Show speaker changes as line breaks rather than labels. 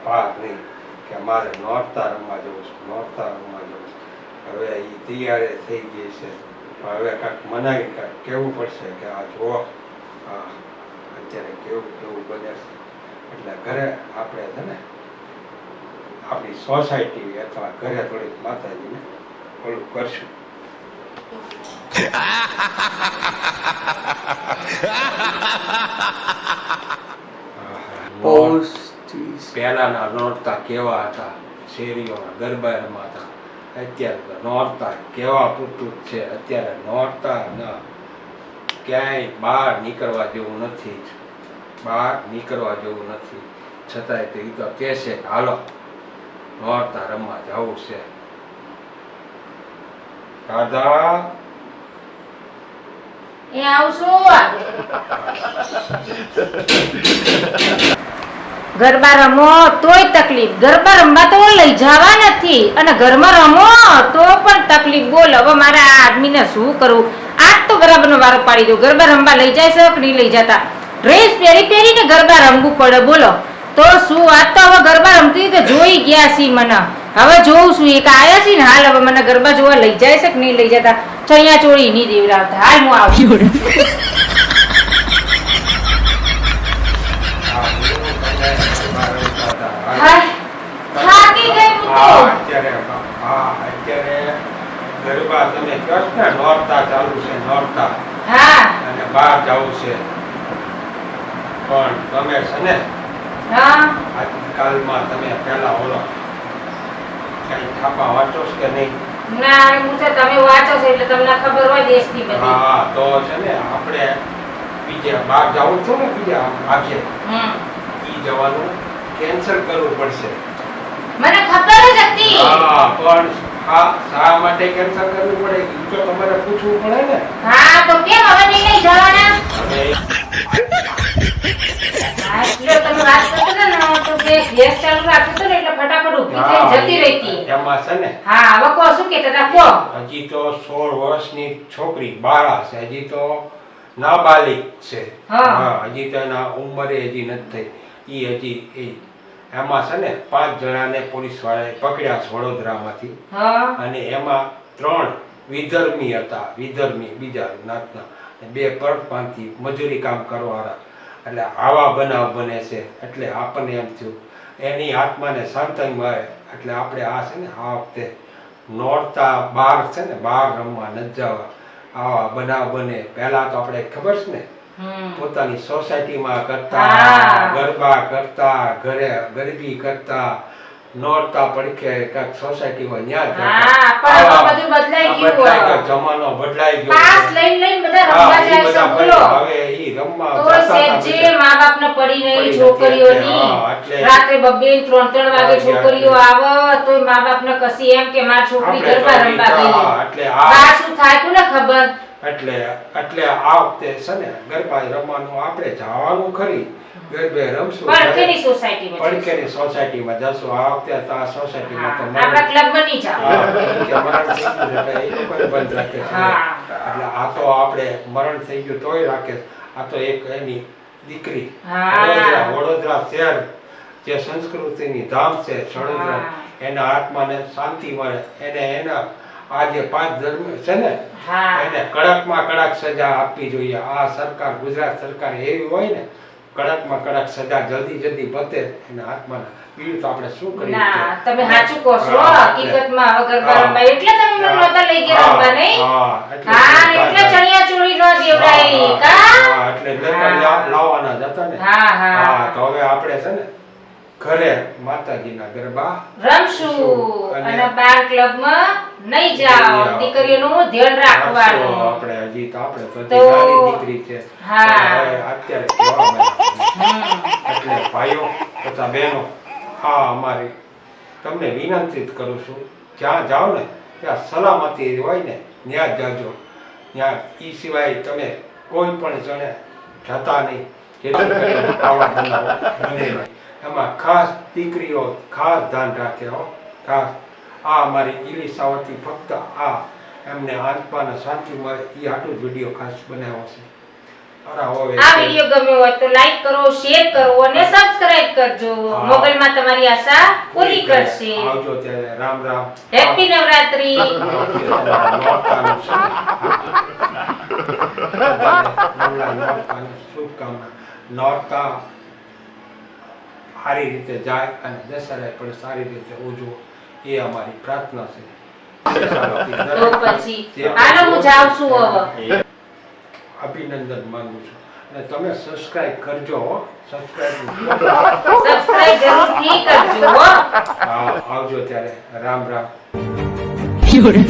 ભાર નહીં કે મારે નોરતા રમવા જવું છે, નોરતા રમવા જવું છે. હવે એ તૈયારી થઈ ગઈ છે. હવે કાંઈક મનાવી કાંઈક કહેવું પડશે કે આ જુઓ અત્યારે કેવું કેવું બને છે. એટલે ઘરે આપણે છે ને આપણી સોસાયટી અથવા ઘરે થોડીક માતાજીને ઓલું કરશું. પહેલાના નોરતા કેવા હતા, શેરીઓના ગરબા રમાતા. અત્યારે તો નોરતા કેવા પૂરતું છે. અત્યારે નોરતા ના ક્યાંય બહાર નીકળવા જેવું નથી, બહાર નીકળવા જેવું નથી. છતાંય તો એ તો કહેશે કે હાલો નોરતા રમવા જવું છે. રાધા
એ આવશું. ગરબા રમો તોય તકલીફ, ગરબા રમવા તો લઈ જવા નથી અને ઘરમાં રમો તો પણ તકલીફ. બોલ હવે મારે આ આદમીને શું કરવું? આજ તો ગરબાનો વારો પાડી દો. ગરબા રમવા લઈ જાય છે કે નહીં લઈ જતા? ડ્રેસ પહેરી પહેરીને ગરબા રમવું પડે. બોલો તો શું? આજ તો હવે ગરબા રમતી તો જોઈ ગયા છી મને. હવે જોઉં છું એક આયા છે ને હાલ હવે મને ગરબા જોવા લઈ જાય છે કે નહીં લઈ જતા? ચણિયા ચોળી નહીં દેવડાવતા. હાલ હું આવું.
ગરબા તમે કહો ને નોરતા ચાલુ છે, નોરતા અને બહાર જવું છે. પણ તમે છે ને આજકાલમાં તમે પેલા ઓલો કઈ છાપા વાંચો છો કે નહીં?
ના હું છે તમે વાંચો છો એટલે તમને ખબર હોય દેશની બધી.
હા તો છે ને આપણે બીજે બહાર જવું છું ને બીજા આજે ઈ જવાનું કેન્સલ કરવું પડશે.
મને ખબર જ હતી.
હા પણ શા માટે કેન્સલ કરવું પડે ઈ તો તમારે પૂછવું પડે ને.
હા તો કેમ હવે નહીં લઈ જવાના? એટલે તમે વાત કરતો ને તો કે ગેસ ચાલુ રાખ્યો તો ને એટલે ફટાફટ ઊભી થઈ જતી રહેતી.
એમાં છે ને
હા હવે કો શું કહેતા હતા કો?
હજી તો 16 વર્ષની છોકરી બાળા છે, હજી તો નાબાલિગ છે. હા હજી તો એના ઉંમરે હજી નથી થઈ. ઈ હજી એમાં છે ને 5 જણાને પોલીસ વાળાએ પકડ્યા છે વડોદરામાંથી. અને એમાં 3 વિધર્મી હતા, વિધર્મી બીજા નાતના, 2 પરપ્રાંતિ મજૂરી કામ કરવાવાળા. એટલે આવા બનાવ બને છે. એટલે આપણને એમ થયું એની આત્માને શાંતિ મળે એટલે આપણે આ છે ને આ વખતે નોરતા બહાર છે ને બહાર રમવા ન જવા. આવા બનાવ બને પહેલા તો આપણે ખબર છે ને પોતાની સોસાયટીમાં કરતા, ગરબા કરતા, ઘરે ગરબી કરતા, નોરતા પડખે કાક સોસાયટીમાં ન્યા
જતા. બધું બદલાઈ ગયું.
જમાનો બદલાઈ ગયો.
પાસ લઈને લઈને બધા રમવા જાય છે. બોલો
હવે ઈ રમવા
તો સેજે માં-બાપને પડી નહીં છોકરીઓની. રાત્રે 2-3 વાગે છોકરીઓ આવે તો માં-બાપને કસી એમ કે મારી છોકરી ગરબા રમવા ગઈ. એટલે આ શું થાય કોને ખબર?
એટલે આ વખતે છે ને ગરબા રમવાનું આપણે જવાનું ખરી, ગરબે રમશું
પડખેની સોસાયટીમાં.
પડખેની સોસાયટીમાં જશું. આ વખતે આ સોસાયટીમાં તો
આપણા ક્લબમાં નહીં જાવ.
એ લોકો બંધ રાખે છે. એટલે આ તો આપણે મરણ થઈ ગયું તોય રાખે. આ તો એક એની દીકરી વડોદરા શહેર જે સંસ્કૃતિની ધામ છે વડોદરા, એના આત્માને શાંતિ મળે. એને એના આ જે 5 ધર્મ છે ને એને કડકમાં કડક સજા આપવી જોઈએ. આ સરકાર ગુજરાત સરકાર એવી હોય ને કડકમાં કડક સજા જલ્દી પતે એના આત્માના. બીજું તો આપણે શું કરીએ?
ના તમે સાચું કહો છો. હકીકતમાં હવે ગરબા રમવા એટલે તમે મને નહોતા લઈ ગયા રમવા નહીં? હા એટલે ચણિયા ચોળી નો દેવડાઈ કા?
એટલે લાવવાના જ હતા ને. હા તો હવે આપણે છે ને ઘરે માતાજીના ગરબા
રમશું અને બાર ક્લબમાં નહીં જાવ. દીકરીઓનું ધ્યાન રાખવાનું.
આપણે હજી તો આપણે તો નાની દીકરી છે. અત્યારે એટલે ભાઈઓ તથા બહેનો અમારી તમને વિનંતી કરું છું જ્યાં જાઓ ને ત્યાં સલામતી હોય ને ત્યાં જાજો. ત્યાં ઈ સિવાય તમે કોઈ પણ જણે જતા નહીં. એમાં ખાસ દીકરીઓ ખાસ ધ્યાન રાખે હો. ખાસ આ અમારી ઈલિસાવતી ફક્ત આ એમને આત્માને શાંતિ મળે એ આટલું જ વિડીયો ખાસ બનાવ્યો છે. અરે હવે
આ વિડિયો ગમ્યો હોય તો લાઈક કરો, શેર કરો અને સબસ્ક્રાઇબ કરજો.
હા.
મોગલમાં તમારી આશા પૂરી કરશે.
આવજો ત્યારે રામ રામ.
હેપી નવરાત્રી.
નોરતાનું છે. બધાને નોરતાની શુભકામના. નોરતા સારી રીતે જાય અને દશેરા પણ સારી રીતે ઉજવો એ અમારી પ્રાર્થના છે.
તો પછી હાલો હું જાઉં છું હવે.
અભિનંદન માંગુ છું અને તમે સબસ્ક્રાઇબ કરજો હો. સબસ્ક્રાઇબ
જરૂરથી કરજો હો.
હા આવજો ત્યારે રામ રામ.
Fiore.